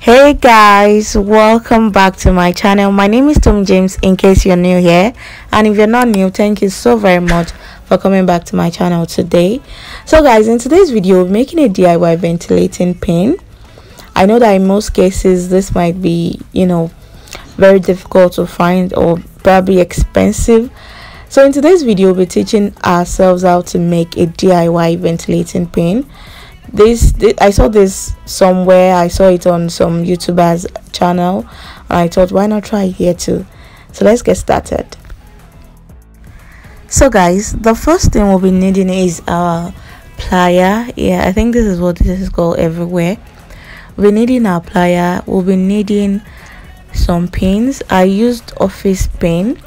Hey guys, welcome back to my channel. My name is Tomi James in case you're new here, and if you're not new, thank you so very much for coming back to my channel today. So guys, in today's video we're making a DIY ventilating pin. I know that in most cases this might be very difficult to find or probably expensive. So in today's video we'll be teaching ourselves how to make a DIY ventilating pin. This I saw this somewhere. I saw it on some YouTuber's channel and I thought, why not try it here too? So let's get started. So guys, the first thing we'll be needing is our plier. I think this is what this is called everywhere. We're needing our plier. We'll be needing some pins. I used office pin.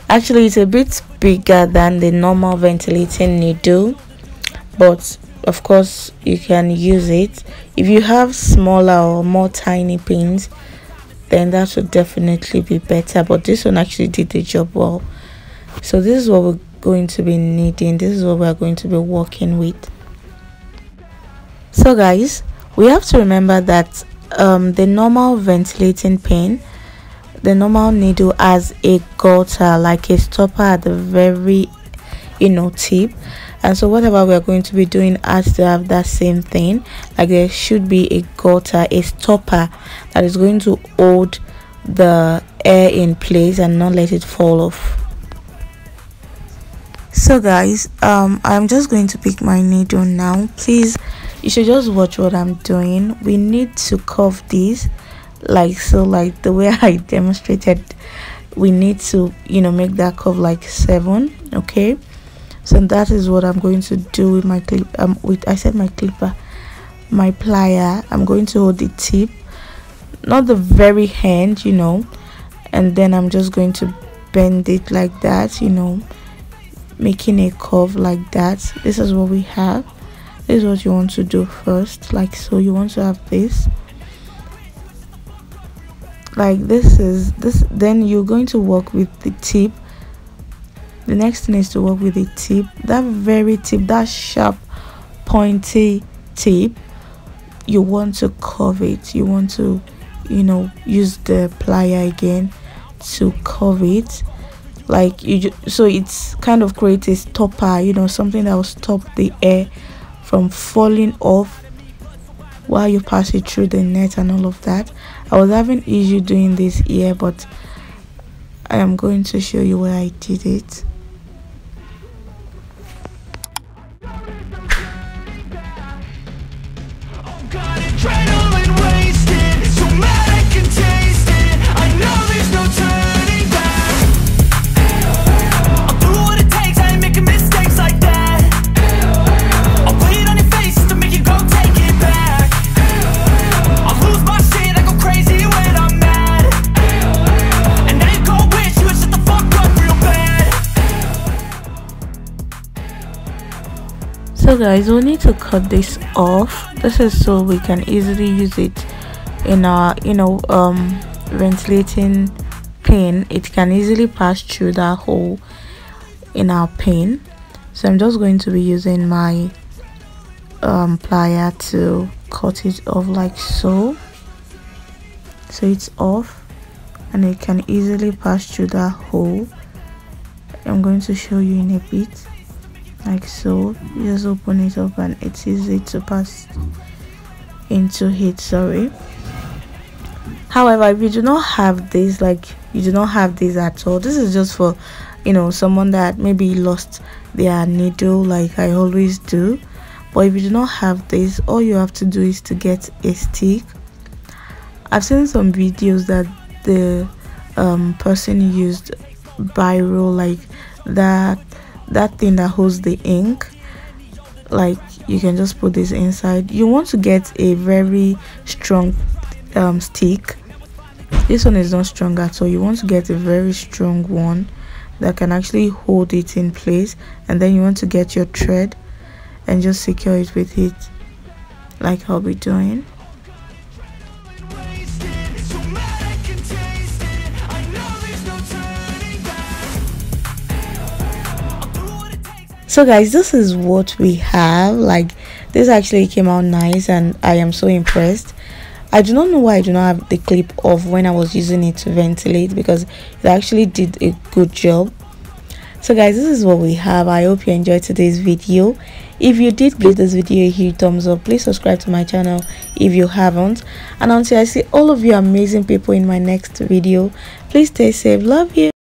Actually, it's a bit bigger than the normal ventilating needle, but of course you can use it. If you have smaller or more tiny pins, then that would definitely be better, but this one actually did the job well. So this is what we're going to be needing. This is what we're going to be working with. So guys, we have to remember that the normal ventilating pin, the normal needle, has a gutter, like a stopper at the very tip. And so whatever we are going to be doing has to have that same thing. Like there should be a gutter, a stopper that is going to hold the air in place and not let it fall off. So guys, I'm just going to pick my needle now. Please, you should just watch what I'm doing. We need to curve this like so, like the way I demonstrated. We need to make that curve like 7. Okay, so that is what I'm going to do with my clip. My plier. I'm going to hold the tip, not the very end, and then I'm just going to bend it like that, making a curve like that. This is what we have. This is what you want to do first, like so. You want to have this, like this. Then you're going to work with the tip. The next thing is to work with the tip, that very tip, that sharp pointy tip. You want to curve it. You want to use the plier again to curve it, like so it's kind of create a stopper, something that will stop the air from falling off while you pass it through the net and all of that. I was having issue doing this here, but I am going to show you where I did it. So guys, we need to cut this off. This is so we can easily use it in our ventilating pin. It can easily pass through that hole in our pin. So I'm just going to be using my plier to cut it off like so. So it's off and it can easily pass through that hole. I'm going to show you in a bit. Like so, you just open it up and it's easy to pass into it. Sorry. However, if you do not have this, like you do not have this at all, this is just for someone that maybe lost their needle, like I always do. But if you do not have this, all you have to do is to get a stick. I've seen some videos that the person used biro, like that thing that holds the ink. Like you can just put this inside. You want to get a very strong stick. This one is not strong at all. You want to get a very strong one that can actually hold it in place, and then you want to get your thread and just secure it with it, like I'll be doing. So guys, this is what we have. Like this actually came out nice and I am so impressed. I do not know why I do not have the clip off when I was using it to ventilate, because it actually did a good job. So guys, this is what we have. I hope you enjoyed today's video. If you did, give this video a huge thumbs up. Please subscribe to my channel if you haven't, and until I see all of you amazing people in my next video, please stay safe. Love you.